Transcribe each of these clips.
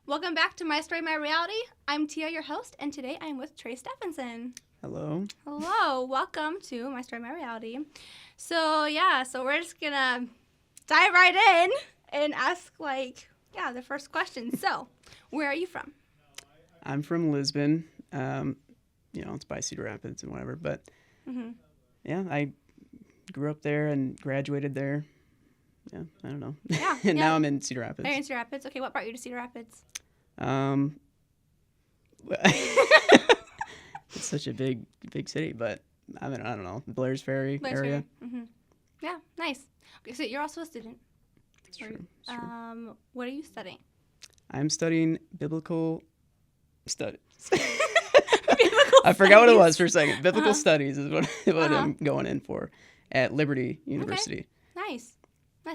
Welcome back to My Story, My Reality. I'm Tia, your host, and today I'm with Trey Stephenson. Hello. Hello. Welcome to My Story, My Reality. So we're just going to dive right in and ask, the first question. So, where are you from? I'm from Lisbon. It's by Cedar Rapids and whatever. But, I grew up there and graduated there. Yeah, I don't know. Yeah. And now I'm in Cedar Rapids. You're in Cedar Rapids. Okay, what brought you to Cedar Rapids? It's such a big city, but I don't know. Blair's Ferry area. Mm-hmm. Yeah, nice. Okay, so you're also a student. That's true. That's true. What are you studying? I'm studying biblical studies. Biblical I forgot what it studies. was for a second. Biblical studies is what I'm going in for at Liberty University. Okay. Nice.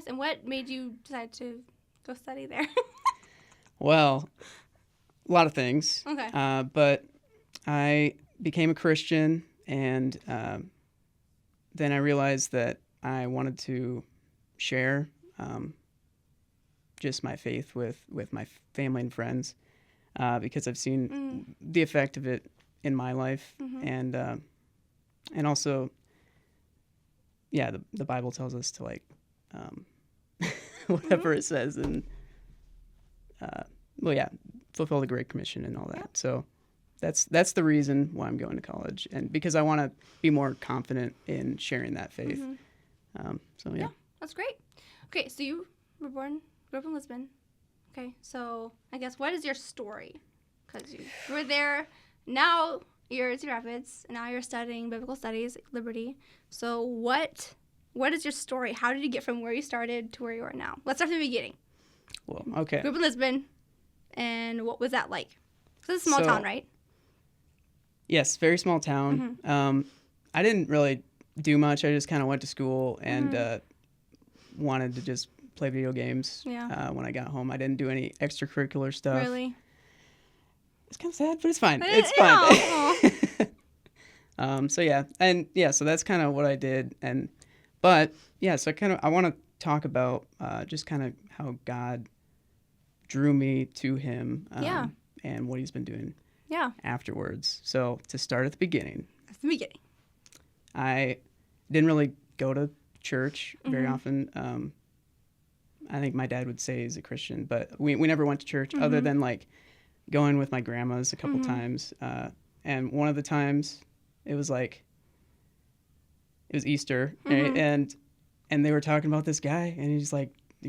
And what made you decide to go study there? Well, a lot of things. Okay. But I became a Christian, and then I realized that I wanted to share just my faith with my family and friends because I've seen the effect of it in my life, and also, the Bible tells us to whatever it says, and fulfill the Great Commission and all that. Yeah. So that's the reason why I'm going to college, and because I want to be more confident in sharing that faith. Yeah, that's great. Okay, so you grew up in Lisbon. Okay, so I guess what is your story? Because you were there, now you're at Cedar Rapids, and now you're studying biblical studies at Liberty. So what is your story? How did you get from where you started to where you are now? Let's start from the beginning. Well, okay. Grew up in Lisbon, and what was that like? It's a small town, right? Yes, very small town. I didn't really do much. I just kind of went to school and wanted to just play video games. Yeah. When I got home, I didn't do any extracurricular stuff. Really? It's kind of sad, but it's fine. But it's fine. So that's kind of what I did, so I want to talk about just kind of how God drew me to Him, and what He's been doing afterwards. So to start at the beginning. That's the beginning. I didn't really go to church very often. I think my dad would say he's a Christian, but we never went to church other than going with my grandma's a couple times. And one of the times it was Easter, right? And they were talking about this guy, and he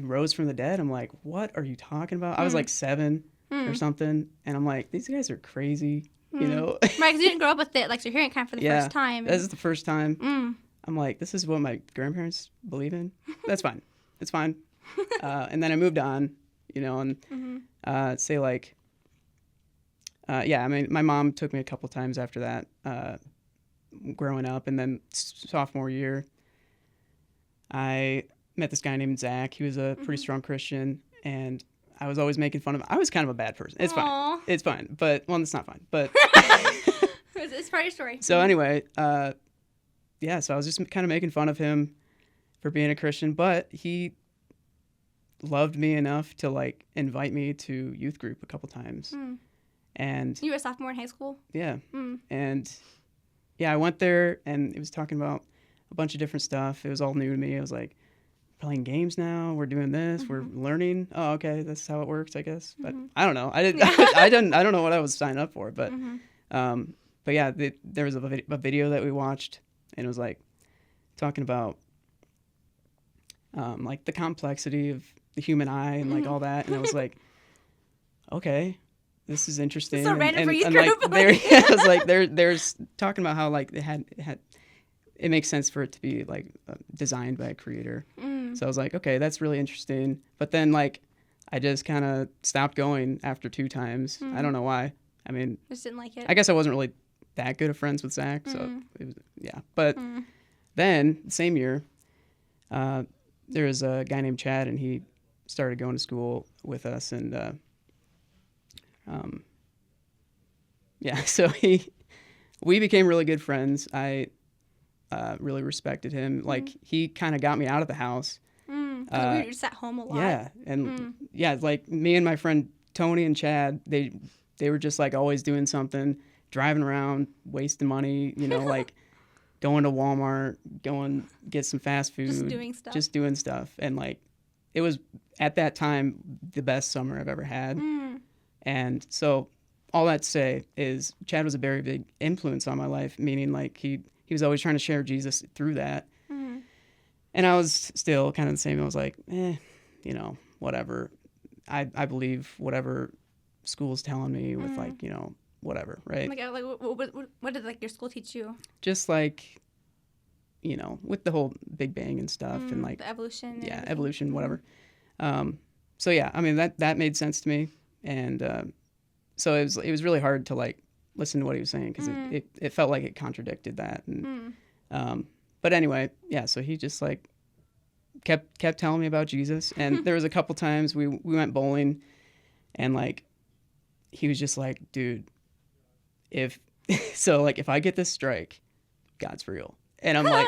rose from the dead. I'm like, what are you talking about? I was 7 or something, and I'm like, these guys are crazy, you know? Right, because you didn't grow up with it, so you're hearing it kind of for the first time. This is the first time. I'm like, this is what my grandparents believe in? That's fine. It's fine. And then I moved on, and my mom took me a couple times after that, growing up, and then sophomore year, I met this guy named Zach. He was a pretty strong Christian, and I was always making fun of him. I was kind of a bad person. It's fine. It's fine. But, well, it's not fine. But it's part of your story. So anyway, so I was just kind of making fun of him for being a Christian, but he loved me enough to invite me to youth group a couple times. And you were a sophomore in high school? Yeah. And I went there, and it was talking about a bunch of different stuff. It was all new to me. I was like, playing games now, we're doing this, we're learning. Oh, okay, that's how it works, I guess. But I don't know. I don't know what I was signing up for, but there was a video that we watched, and it was talking about the complexity of the human eye and all that, and I was like, okay, this is interesting. So random for youth group. I was like, there's talking about how it makes sense for it to be designed by a creator. So I was like, okay, that's really interesting. But then I just kind of stopped going after 2 times. I don't know why. I mean, just didn't like it. I guess I wasn't really that good of friends with Zach. So it was, But then same year, there was a guy named Chad, and he started going to school with us, and so we became really good friends. I really respected him. He kind of got me out of the house. We were just at home a lot. Yeah, and me and my friend Tony and Chad, they were just like always doing something, driving around, wasting money, like going to Walmart, going get some fast food, just doing stuff. And like, it was at that time the best summer I've ever had. And so all that to say is Chad was a very big influence on my life, meaning like he was always trying to share Jesus through that. And I was still kind of the same. I was like, whatever. I believe whatever school's telling me with like, whatever, right? Like what did like your school teach you? Just like, with the whole Big Bang and stuff and like the evolution. Yeah, evolution, whatever. So yeah, I mean that made sense to me, and so it was really hard to like listen to what he was saying because it felt like it contradicted that. And but anyway, yeah. So he just like kept telling me about Jesus, and there was a couple times we went bowling, and like he was just like, dude, if I get this strike, God's real. And I'm like,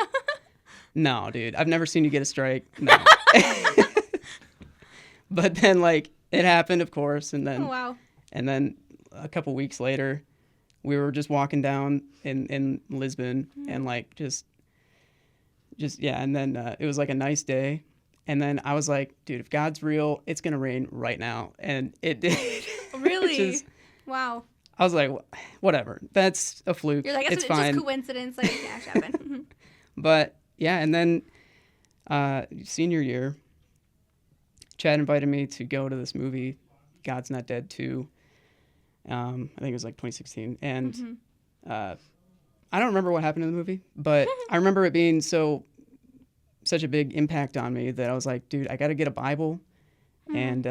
no, dude, I've never seen you get a strike. No. But then like it happened, of course. And then, and then a couple weeks later, we were just walking down in Lisbon and like just, yeah. And then it was like a nice day. And then I was like, dude, if God's real, it's going to rain right now. And it did. Really? Wow. I was like, whatever. That's a fluke. You're like, it's fine. Just coincidence. Like, yeah, it happened. But yeah, and then senior year, Chad invited me to go to this movie, God's Not Dead 2. I think it was like 2016. And I don't remember what happened in the movie, but I remember it being such a big impact on me that I was like, dude, I got to get a Bible. And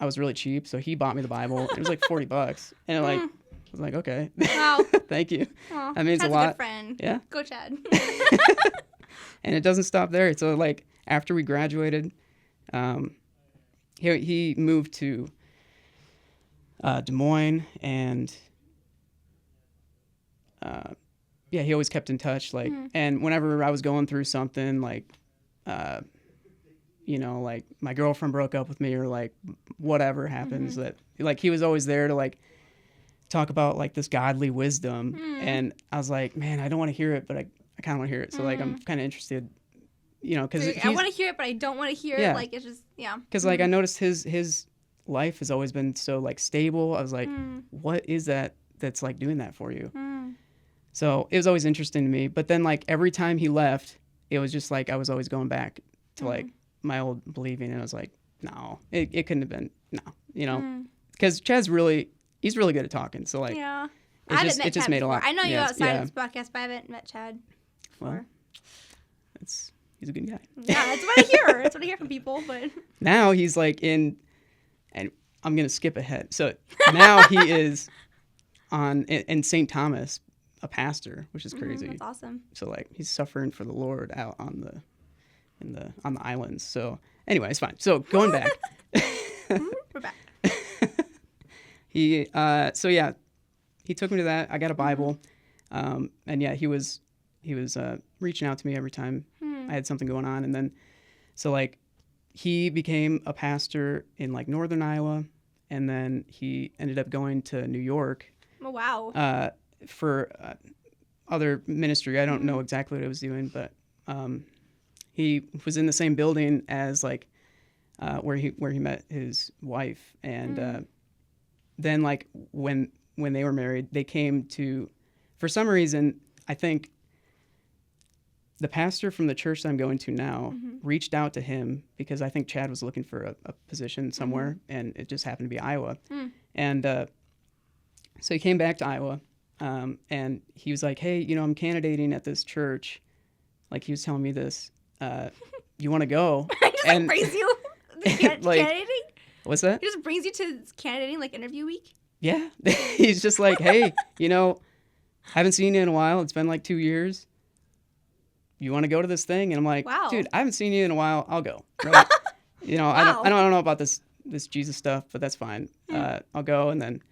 I was really cheap, so he bought me the Bible. It was like $40. And I was like, okay. Wow. Thank you. Aww, that means Chad's a lot. A good friend. Yeah. Go Chad. And it doesn't stop there. So like after we graduated, he moved to Des Moines, and he always kept in touch. Like, and whenever I was going through something, like, like my girlfriend broke up with me, or like whatever happens, that like he was always there to like talk about like this godly wisdom. And I was like, man, I don't want to hear it, but I kind of want to hear it. So like I'm kind of interested, because I want to hear it, but I don't want to hear it. Like it's just because like I noticed his life has always been so like stable. I was like, what is that that's like doing that for you? So it was always interesting to me. But then like every time he left, it was just like I was always going back to like my old believing, and I was like, no, it couldn't have been, no, because Chad's he's really good at talking. So like, it just made a lot. I know you outside of this podcast, but I haven't met Chad before. Well, he's a good guy. Yeah, that's what I hear. That's what I hear from people. But now he's like and I'm gonna skip ahead. So now he is in St. Thomas, a pastor, which is crazy. That's awesome. So like he's suffering for the Lord out on the islands. So anyway, it's fine. So going back. We're back. He took me to that. I got a Bible. And yeah, he was reaching out to me every time I had something going on. And then so like he became a pastor in like northern Iowa, and then he ended up going to New York. Oh, wow. For other ministry. I don't know exactly what he was doing, but he was in the same building as like where he met his wife. And then like when they were married, they came to, for some reason, I think the pastor from the church that I'm going to now reached out to him because I think Chad was looking for a position somewhere, and it just happened to be Iowa. And so he came back to Iowa, and he was like, hey, I'm candidating at this church. Like he was telling me this. You want to go? And brings you candidating? What's that? He just brings you to candidating, like interview week? Yeah. He's just like, hey, haven't seen you in a while. It's been like 2 years. You want to go to this thing? And I'm like, wow. Dude, I haven't seen you in a while. I'll go. Right? Wow. I don't know about this Jesus stuff, but that's fine. I'll go. And then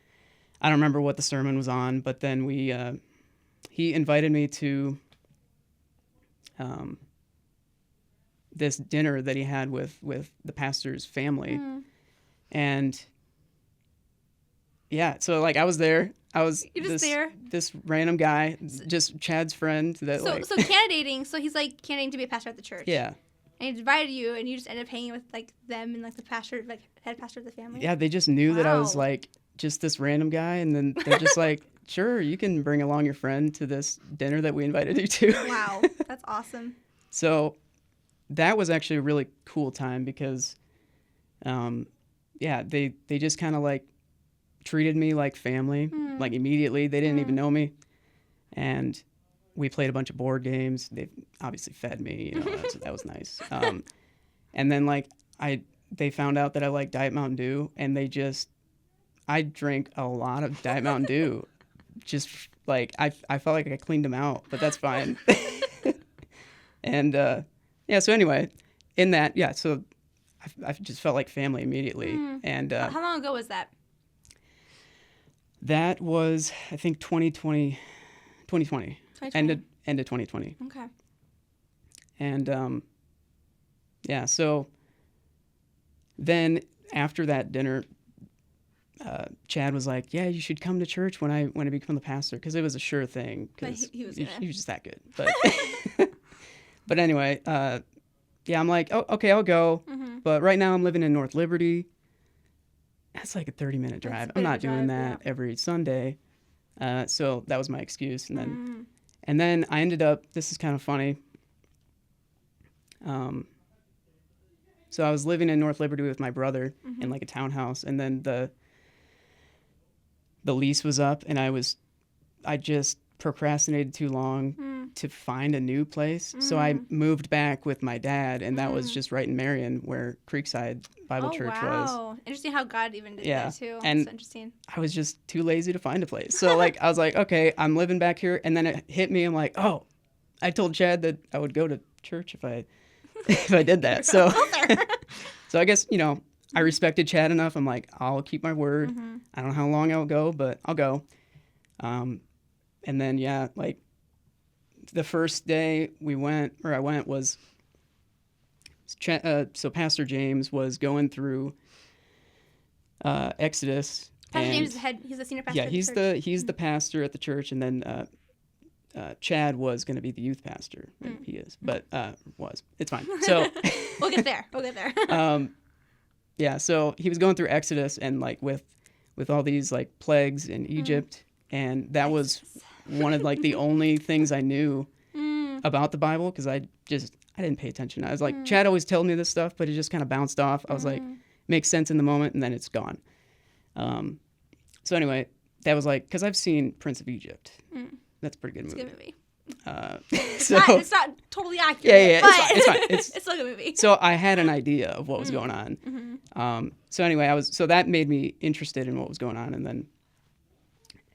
I don't remember what the sermon was on, but then he invited me to this dinner that he had with the pastor's family. And yeah, so like I was there. I was You're just there. this random guy, just Chad's friend that So like so candidating. So he's like candidating to be a pastor at the church. yeah. And he invited you, and you just ended up hanging with like them and like the pastor, like head pastor of the family. Yeah, they just knew that I was Wow. like just this random guy, and then they're just like, sure, you can bring along your friend to this dinner that we invited you to. Wow, that's awesome. So that was actually a really cool time because, yeah, they just kind of like treated me like family, like immediately. They didn't even know me, and we played a bunch of board games. They obviously fed me, you know, that was nice. And then like they found out that I like Diet Mountain Dew, and I drank a lot of Diet Mountain Dew. Just like I felt like I cleaned them out, but that's fine. And yeah, so anyway, in that, yeah, so I just felt like family immediately. And How long ago was that? that was, I think, 2020, 2020. end of 2020. Okay. And yeah, so then after that dinner, Chad was like, "Yeah, you should come to church when I become the pastor," because it was a sure thing. But Because he was he gonna. was just that good. But but anyway, yeah, I'm like, "Oh, okay, I'll go." But right now I'm living in North Liberty. That's like a 30-minute That's a drive. bit I'm of a not doing drive, that every Sunday. So that was my excuse. And then I ended up. This is kind of funny. So I was living in North Liberty with my brother in like a townhouse, and then the lease was up, and I just procrastinated too long to find a new place. So I moved back with my dad, and that was just right in Marion, where Creekside Bible Church was. Wow. Interesting how God even did Yeah, that too. and- That's interesting. I was just too lazy to find a place. So like I was like, okay, I'm living back here, and then it hit me. I'm like, oh, I told Chad that I would go to church if I did that. So so I guess, you know, I respected Chad enough. I'm like, I'll keep my word. I don't know how long I'll go, but I'll go. And then, yeah, like the first day I went was, so Pastor James was going through Exodus. Pastor James is the head. He's the senior pastor. Yeah, of the church. he's the pastor at the church, and then Chad was going to be the youth pastor. He is, but was. It's fine. So We'll get there. We'll get there. yeah, so he was going through Exodus and like with all these like plagues in Egypt, and that was one of like the only things I knew about the Bible, because I didn't pay attention. I was like, Chad always told me this stuff, but it just kind of bounced off. I was like, makes sense in the moment, and then it's gone. So anyway, that was like, because I've seen Prince of Egypt. That's a pretty good It's a movie. good movie. So It's not totally accurate. Yeah, but it's fine. It's still a good movie. so I had an idea of what was going on. So anyway, so that made me interested in what was going on, and then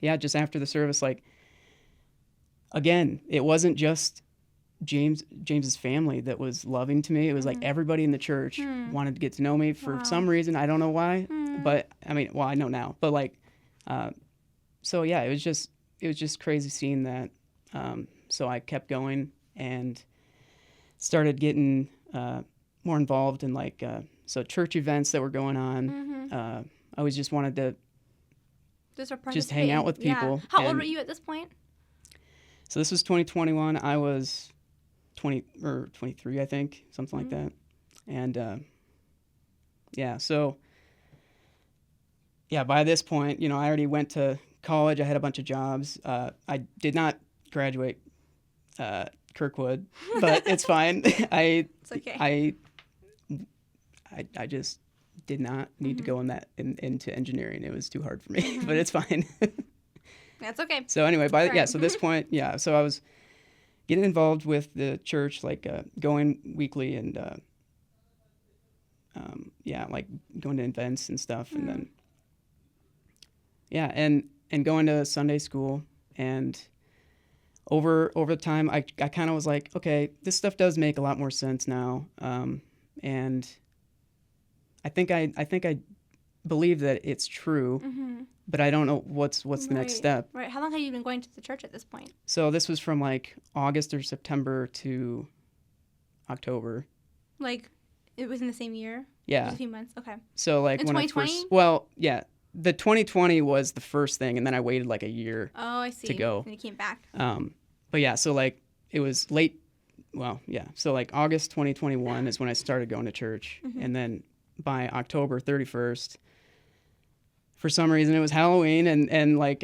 yeah, just after the service, like again, it wasn't just James's family that was loving to me. It was like everybody in the church wanted to get to know me for some reason. I don't know why, but I mean, well, I know now, but like, so yeah, it was just crazy seeing that. So I kept going and started getting more involved in like so church events that were going on. I always just wanted to just hang out with people. How old and- were you at this point? So this was 2021. I was 20 or 23, I think, something like that. And yeah, so yeah, by this point, you know, I already went to college. I had a bunch of jobs. I did not graduate Kirkwood, but it's fine. It's okay. I just did not need to go into engineering. It was too hard for me, but it's fine. That's okay. So anyway, Right. so this point, yeah, so I was getting involved with the church, like going weekly and yeah, like going to events and stuff, and then yeah, and going to Sunday school, and over time, I kind of was like, okay, this stuff does make a lot more sense now, and I think I believe that it's true, but I don't know what's the next step. Right. How long have you been going to the church at this point? So this was from like August or September to October. Like, it was in the same year? Yeah. Just a few months? Okay. So like In when I 2020? first, well, yeah, the 2020 was the first thing, and then I waited like a year Oh, I see. to go. And you came back. But yeah, so like it was late. Well, yeah. So like August 2021 is when I started going to church, and then by October 31st, for some reason it was Halloween, and like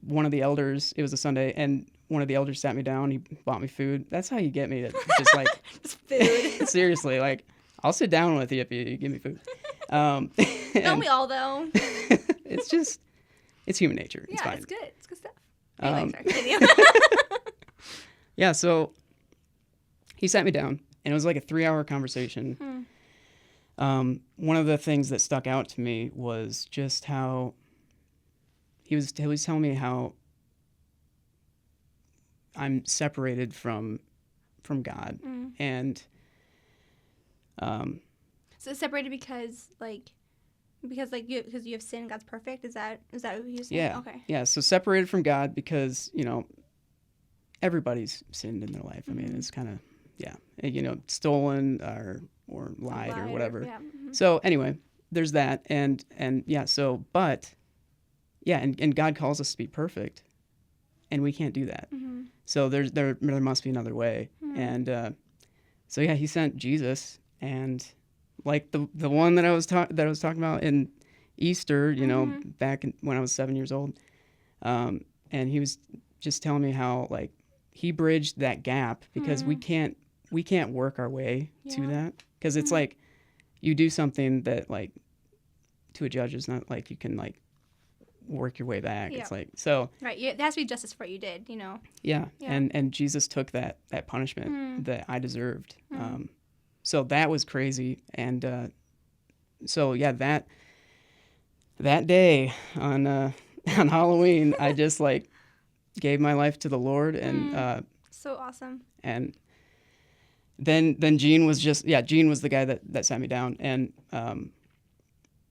one of the elders, it was a Sunday, and one of the elders sat me down. He bought me food. That's how you get me to just like Just food. seriously, like I'll sit down with you if you give me food. Don't we all though? It's human nature. It's Yeah, fine. it's good. It's good stuff. Anyway, sorry, continue. Yeah, so he sat me down, and it was like a 3-hour conversation. One of the things that stuck out to me was just how he was telling me how I'm separated from God, and So separated because you have sin, God's perfect. Is that what you're saying? yeah, Okay. yeah. So separated from God because everybody's sinned in their life. I mean, it's kind of stolen or lied or whatever. Yeah. So anyway, there's that, and yeah. So but yeah, and God calls us to be perfect, and we can't do that. So there must be another way, and so yeah, he sent Jesus, and like the one that I was talking about in Easter, back when I was 7 years old, and he was just telling me how like he bridged that gap because we can't work our way to that, because it's like you do something that like to a judge is not like you can like work your way back. It's like, so right, it has to be justice for what you did, yeah. And Jesus took that punishment that I deserved. So that was crazy. And so yeah, that day on Halloween, I just like gave my life to the Lord, and so awesome. and then Gene was the guy that sat me down, and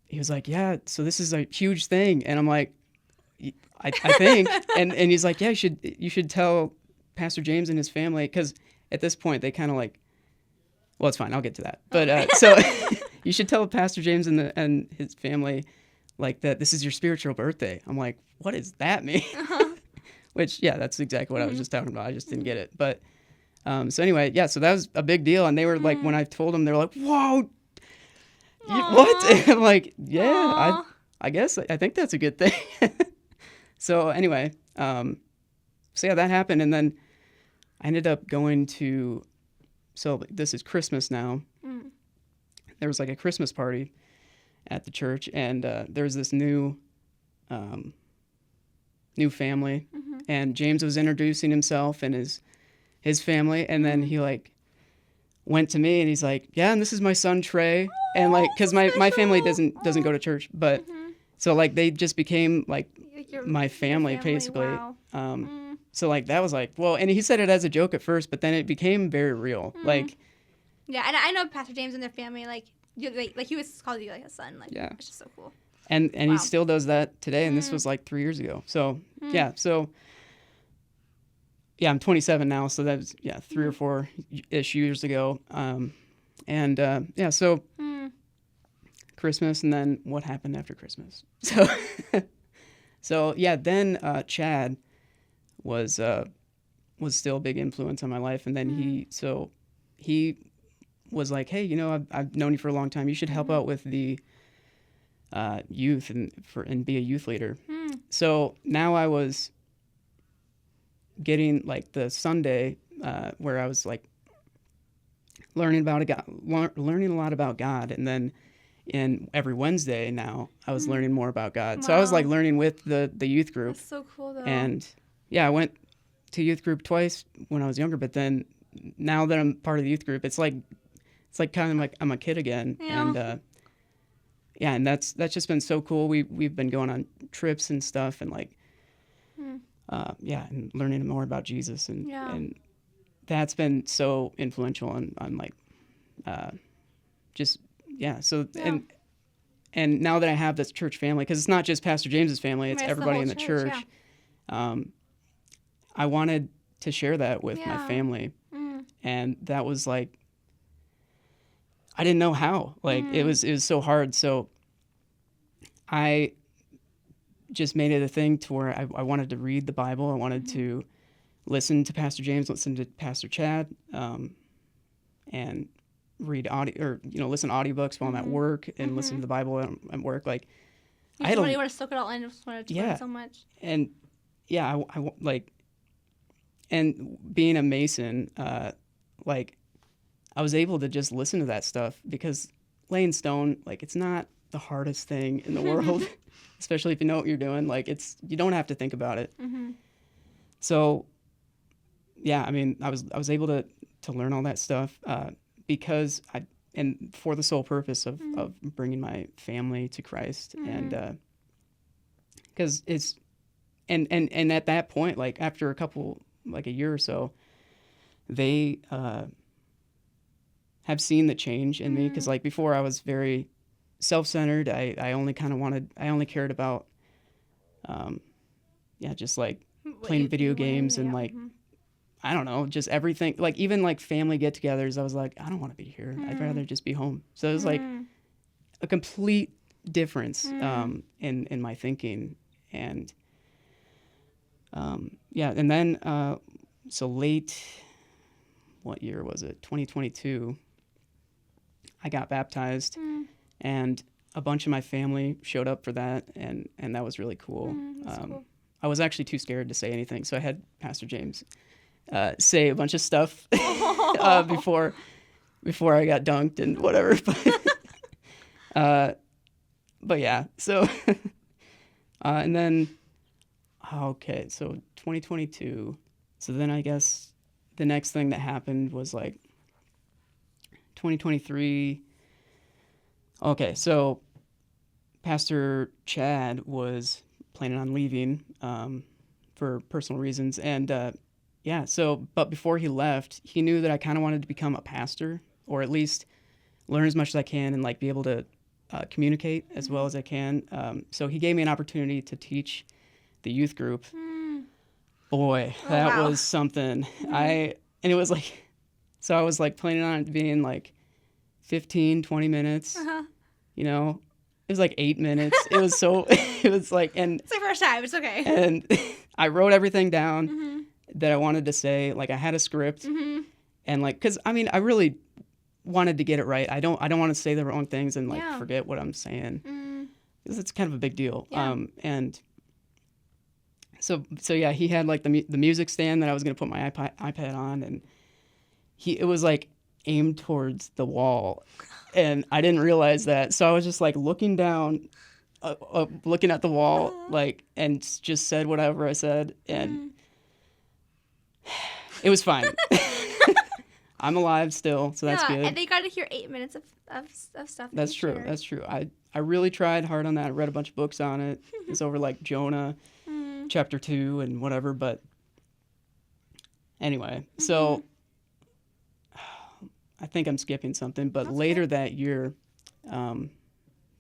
he was like, yeah, so this is a huge thing, and I'm like, I think, and he's like, yeah, you should tell Pastor James and his family, because at this point they kind of like, well, it's fine, I'll get to that, but so you should tell Pastor James and his family like that this is your spiritual birthday. I'm like, what does that mean? Which, yeah, that's exactly what I was just talking about. I just didn't get it. But so anyway, yeah, so that was a big deal. And they were like, when I told them, they were like, whoa, what? And I'm like, yeah, I guess I think that's a good thing. So anyway, so yeah, that happened. And then I ended up going to, so this is Christmas now. There was like a Christmas party at the church, and there was this new family, and James was introducing himself and his family, and then he like went to me and he's like, yeah, and this is my son Trey. And like, because my family doesn't go to church, but so like they just became like my family basically. Wow. So like that was like, well, and he said it as a joke at first, but then it became very real. Like, yeah, and I know Pastor James and their family, like he was called you like a son. Like, yeah, it's just so cool. And he still does that today, and this was like 3 years ago. So yeah, I'm 27 now, so that was 3 or 4-ish years ago. So Christmas, and then what happened after Christmas? So yeah, then Chad was still a big influence on my life, and then he was like, hey, I've known you for a long time. You should help out with the youth and be a youth leader. So now I was getting like the Sunday where I was like learning a lot about God, and then in every Wednesday now I was learning more about God. Wow. So I was like learning with the youth group. That's so cool though. And yeah, I went to youth group twice when I was younger, but then now that I'm part of the youth group, it's like kind of like I'm a kid again. Yeah. And and that's just been so cool. We've been going on trips and stuff, and like and learning more about Jesus, and that's been so influential on like and now that I have this church family, because it's not just Pastor James's family, it's everybody in the church. I wanted to share that with my family, and that was like, I didn't know how. Like it was so hard. So I just made it a thing to where I wanted to read the Bible. I wanted to listen to Pastor James, listen to Pastor Chad, and read audio, or listen to audiobooks while I'm at work, and listen to the Bible at work. Like, You just really want to soak it all in. Just wanted to learn so much. And yeah, I like, and being a Mason, like, I was able to just listen to that stuff because laying stone, like, it's not the hardest thing in the world, especially if you know what you're doing. Like, you don't have to think about it. So, yeah, I mean, I was able to learn all that stuff because and for the sole purpose of bringing my family to Christ, and because it's and at that point, like, after a year or so, they have seen the change in me, because like before I was very self-centered. I only cared about just like playing video games and like I don't know, just everything, like even like family get-togethers. I was like, I don't want to be here. I'd rather just be home. So it was like a complete difference in my thinking. And and then so late, what year was it? 2022. I got baptized, and a bunch of my family showed up for that, and that was really cool. Cool. I was actually too scared to say anything, so I had Pastor James say a bunch of stuff before I got dunked and whatever. But yeah, so and then okay, so 2022. So then I guess the next thing that happened was like 2023. Okay, so Pastor Chad was planning on leaving for personal reasons, and but before he left, he knew that I kind of wanted to become a pastor, or at least learn as much as I can and like be able to communicate as well as I can. So he gave me an opportunity to teach the youth group. Boy, that was something. And it was like, so I was like planning on it being like 15, 20 minutes, it was like 8 minutes. It was so, it was like, and it's the first time, it's okay. And I wrote everything down that I wanted to say. Like, I had a script, and like, cause I mean, I really wanted to get it right. I don't want to say the wrong things and like forget what I'm saying, because it's kind of a big deal. Yeah. And so yeah, he had like the music stand that I was going to put my iPad on, and it was like aimed towards the wall, and I didn't realize that. So I was just like looking down, looking at the wall, like, and just said whatever I said, and it was fine. I'm alive still, so that's good. And they got to hear 8 minutes of stuff. That's true. Shared. That's true. I really tried hard on that. I read a bunch of books on it. It's over like Jonah, chapter 2 and whatever. But anyway, so I think I'm skipping something. But later that year,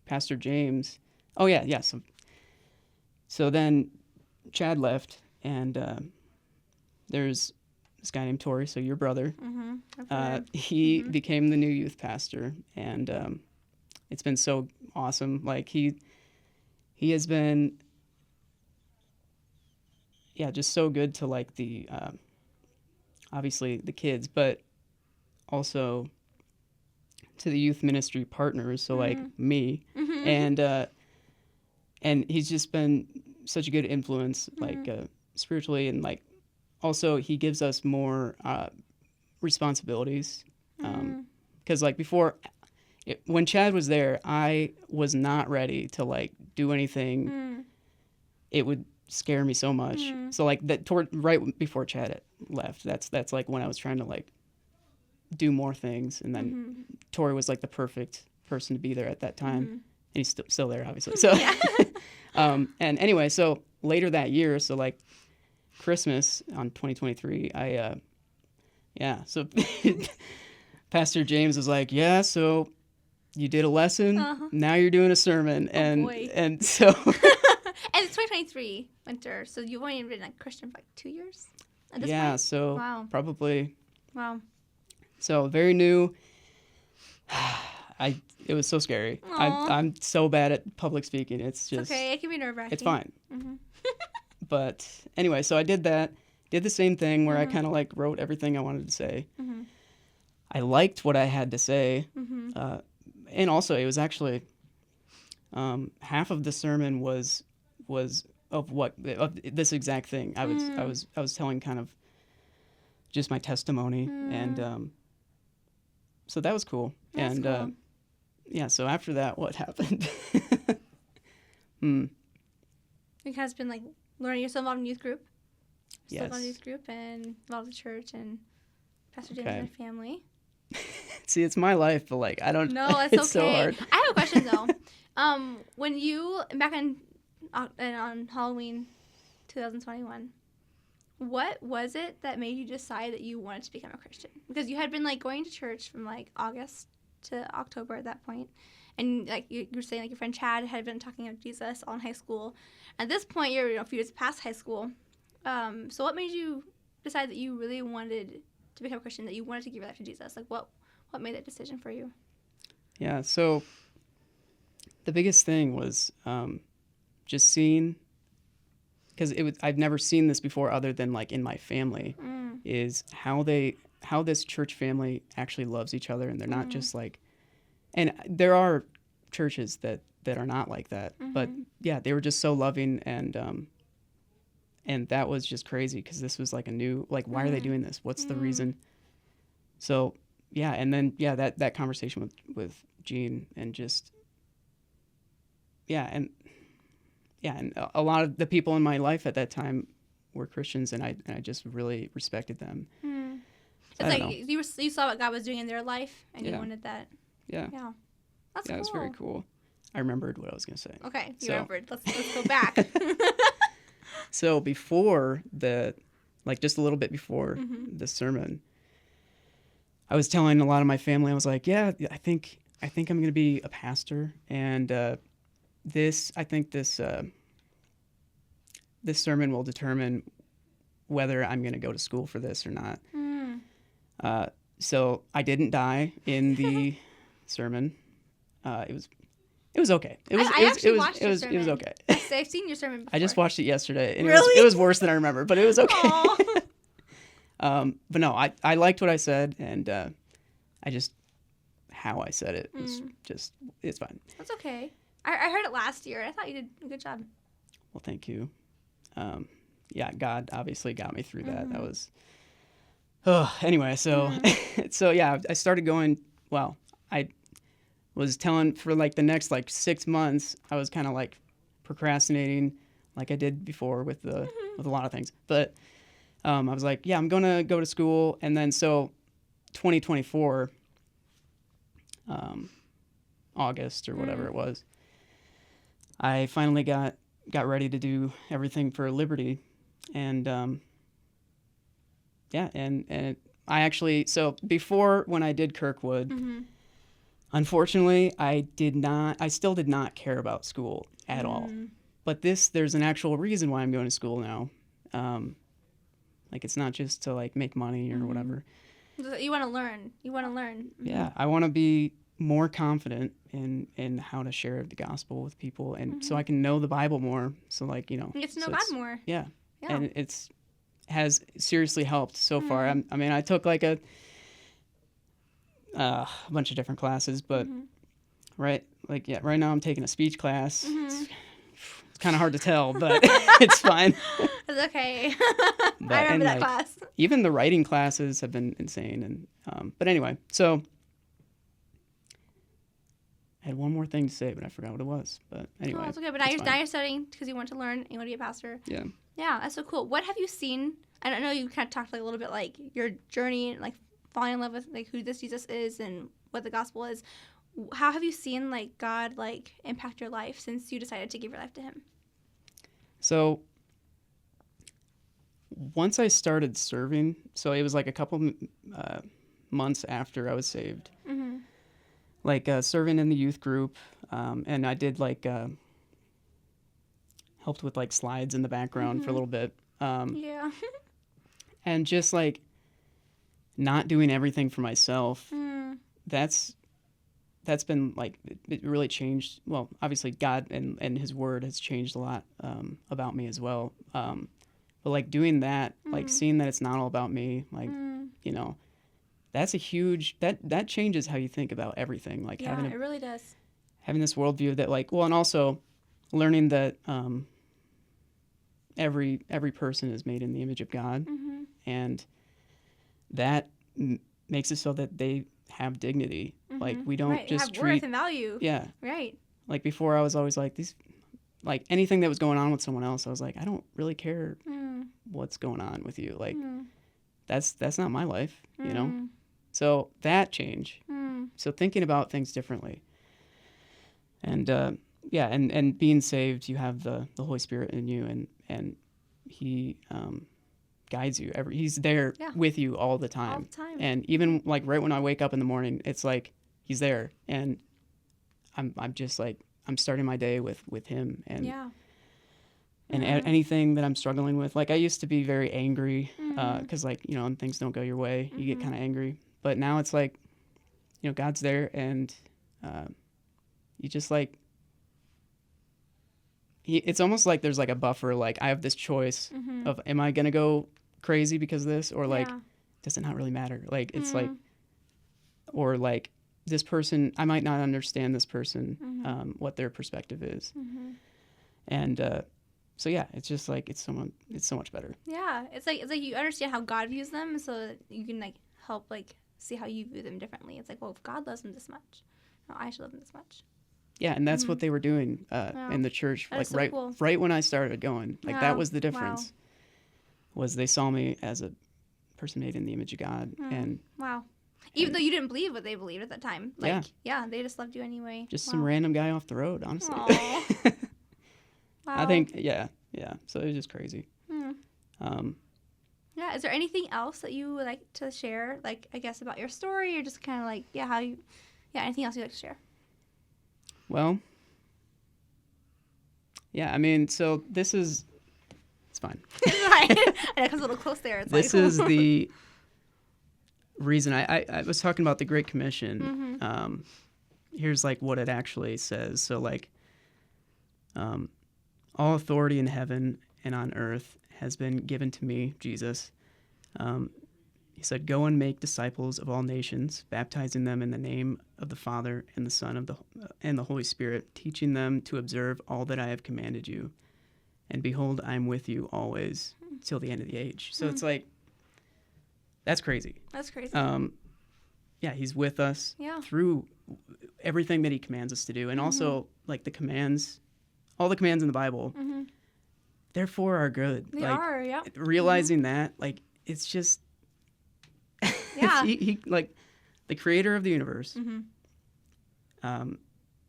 Pastor James. Oh yeah. So then Chad left, and there's this guy named Trey, so your brother. He became the new youth pastor, and it's been so awesome. Like he has been, just so good to like the obviously the kids, but also to the youth ministry partners. So like me, and he's just been such a good influence, like spiritually, and like. Also, he gives us more responsibilities, because like before, when Chad was there, I was not ready to like do anything. It would scare me so much. So like that right before Chad left, that's like when I was trying to like do more things, and then Tori was like the perfect person to be there at that time, and he's still there, obviously. So, and anyway, so later that year, so like. Christmas on 2023, so Pastor James was like, so you did a lesson, now you're doing a sermon, and so and it's 2023 winter, so you've only been a Christian for like 2 years at this point? So probably so very very new. It was so scary. Aw. I'm so bad at public speaking. It's It's just, okay. It can be nerve-wracking. it's fine. Mm-hmm. But anyway, so I did that. Did the same thing where I Mhm. kind of like wrote everything I wanted to say. Mm-hmm. I liked what I had to say. Mm-hmm. And also it was actually half of the sermon was of this exact thing. I was telling kind of just my testimony, and so that was cool. That's and cool. yeah, so after that, what happened? It has been like learning. You're still involved in youth group. Still involved in Yes. youth group and involved in church and Pastor James Okay. and family. See, it's my life, but like I don't. No, it's it's so okay. hard. I have a question though. When you back on Halloween, 2021, what was it that made you decide that you wanted to become a Christian? Because you had been like going to church from like August to October at that point, and like you were saying like your friend Chad had been talking about Jesus all in high school. At this point, you're a few years past high school. So what made you decide that you really wanted to become a Christian? That you wanted to give your life to Jesus? Like what made that decision for you? Yeah. So the biggest thing was just seeing, because I've never seen this before other than like in my family, is how this church family actually loves each other, and they're not just like, and there are churches that are not like that, but yeah, they were just so loving, and that was just crazy because this was like a new, like, why are they doing this? What's the reason? So yeah, and then yeah, that conversation with Gene, and just and a lot of the people in my life at that time were Christians, and I just really respected them. It's like you saw what God was doing in their life, and you wanted that. Yeah. Yeah. That's cool. Yeah, it was very cool. I remembered what I was going to say. Okay, you So- remembered. Let's go back. So before just a little bit before the sermon, I was telling a lot of my family, I was like, yeah, I think I'm going to be a pastor, and this sermon will determine whether I'm going to go to school for this or not. So I didn't die in the sermon. It was okay. I actually watched your sermon. It was okay. I've seen your sermon before. I just watched it yesterday, and Really? it was worse than I remember, but it was okay. Aw. But no, I liked what I said, and I just, how I said it was just, it's fine. That's okay. I heard it last year. I thought you did a good job. Well, thank you. Yeah, God obviously got me through that. That was, anyway, so, so yeah, I started going, well, I was telling for like the next like 6 months, I was kind of like procrastinating like I did before with a lot of things. But I was like, yeah, I'm going to go to school. And then so 2024, August or whatever it was, I finally got ready to do everything for Liberty. And and I actually, so before when I did Kirkwood, unfortunately, I still did not care about school at all. But there's an actual reason why I'm going to school now. Like, it's not just to like make money or whatever. You want to learn. Yeah, I want to be more confident in how to share the gospel with people, and so I can know the Bible more. So like, You get to know so God more. Yeah. Yeah. And has seriously helped so far. I mean, I took like a bunch of different classes, but right now I'm taking a speech class. It's kind of hard to tell, but it's fine. It's okay. But- I remember and, that like, class. Even the writing classes have been insane. And but anyway, so I had one more thing to say, but I forgot what it was. But anyway, Oh, it's okay. But it's now fine. you're studying because you want to learn and you want to be a pastor. Yeah. Yeah, that's so cool. What have you seen? I don't know. You kind of talked like a little bit like your journey, like falling in love with like who this Jesus is and what the gospel is. How have you seen like God like impact your life since you decided to give your life to Him? So once I started serving, so it was like a couple months after I was saved, like serving in the youth group, and I did like helped with like slides in the background for a little bit, Yeah. and just like not doing everything for myself. that's been like it really changed. Well, obviously God and His Word has changed a lot about me as well. But like doing that, like seeing that it's not all about me, like you know, that's a huge that changes how you think about everything. Like Yeah, it really does. having this worldview that like and also learning that every person is made in the image of God, and that makes it so that they have dignity. Like we don't just have treat worth and value. Yeah. Right. Like before, I was always like like anything that was going on with someone else, I was like, I don't really care what's going on with you. Like that's not my life, you know. So that change. So thinking about things differently, and and being saved, you have the Holy Spirit in you, and He guides you. He's there with you all the time. All the time. And even like right when I wake up in the morning, it's like He's there, and I'm just like I'm starting my day with Him, and anything that I'm struggling with. Like I used to be very angry because like when things don't go your way, you get kind of angry. But now it's like God's there, and you just like it's almost like there's like a buffer. Like I have this choice of am I gonna go crazy because of this, or like does it not really matter? Like it's like, or like this person, I might not understand this person, what their perspective is, and so yeah, it's just like it's so much better. Yeah, it's like you understand how God views them, so that you can like help like see how you view them differently. It's like, well, if God loves them this much, no, I should love them this much. Yeah, and that's what they were doing in the church, like right when I started going. Like that was the difference. Was they saw me as a person made in the image of God, and even though you didn't believe what they believed at that time. Like, yeah, they just loved you anyway. Just some random guy off the road, honestly. I think, yeah. So it was just crazy. Yeah, is there anything else that you would like to share, like, I guess, about your story, or just kind of like, anything else you'd like to share? Well, yeah, I mean, so this is, it's fine. It's fine. And it comes a little close there. It's this is the reason I was talking about the Great Commission. Here's like what it actually says. So like, all authority in heaven and on earth has been given to me, Jesus. He said, "Go and make disciples of all nations, baptizing them in the name of the Father and the Son and the Holy Spirit, teaching them to observe all that I have commanded you. And behold, I am with you always till the end of the age." So it's like, that's crazy. That's crazy. Yeah, He's with us through everything that He commands us to do, and also like all the commands in the Bible. They're for our good. They are, yeah. Realizing that, like, it's just, he like, the creator of the universe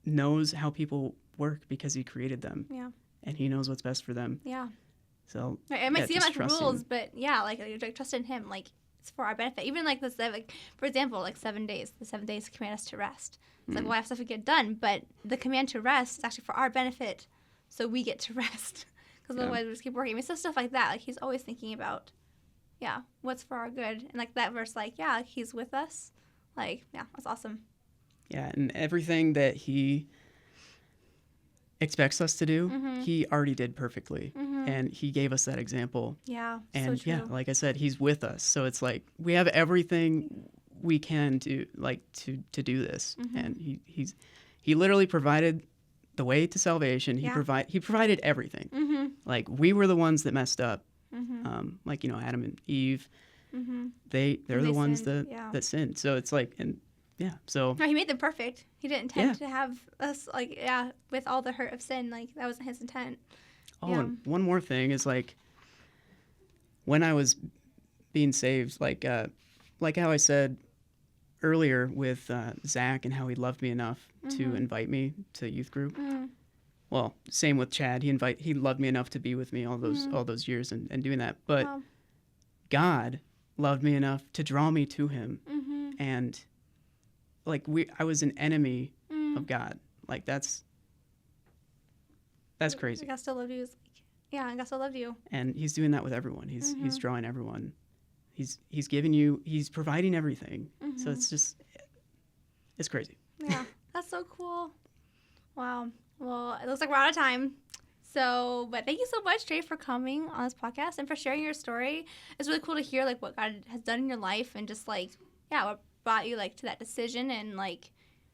knows how people work because He created them. Yeah. And He knows what's best for them. Yeah. So it might seem like rules, but like trust in Him, like it's for our benefit. Even like this, like for example, like 7 days. The 7 days command us to rest. It's like, well, I have stuff to get done, but the command to rest is actually for our benefit, so we get to rest. Because otherwise we just keep working. I mean, so stuff like that. Like He's always thinking about, what's for our good. And like that verse, like, He's with us. Like, that's awesome. Yeah, and everything that He expects us to do, He already did perfectly. And He gave us that example. Yeah, and so true. Like I said, He's with us. So it's like we have everything we can do, like to do this. And He literally provided the way to salvation. He provided everything. Like we were the ones that messed up. Like Adam and Eve. They're the ones that sinned. So it's like, and so no, He made them perfect. He didn't intend to have us like with all the hurt of sin. Like that wasn't His intent. Oh, and one more thing is like when I was being saved, like how I said earlier with Zach and how he loved me enough to invite me to youth group. Well, same with Chad. He loved me enough to be with me all those years and doing that. But God loved me enough to draw me to Him, and like I was an enemy of God. Like that's crazy. God still loved you. God still loved you. And He's doing that with everyone. He's drawing everyone. He's giving you. He's providing everything. So it's just, it's crazy. Yeah. so cool. Wow. Well, it looks like we're out of time. So, but thank you so much, Trey, for coming on this podcast and for sharing your story. It's really cool to hear, like, what God has done in your life and just, like, yeah, what brought you, like, to that decision. And, like,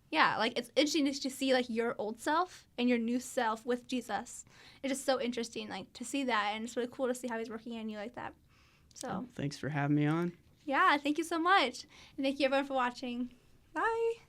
yeah, like, it's interesting to see, like, your old self and your new self with Jesus. It's just so interesting, like, to see that. And it's really cool to see how he's working in you like that. So, Thanks for having me on. yeah, thank you so much. And thank you, everyone, for watching. Bye.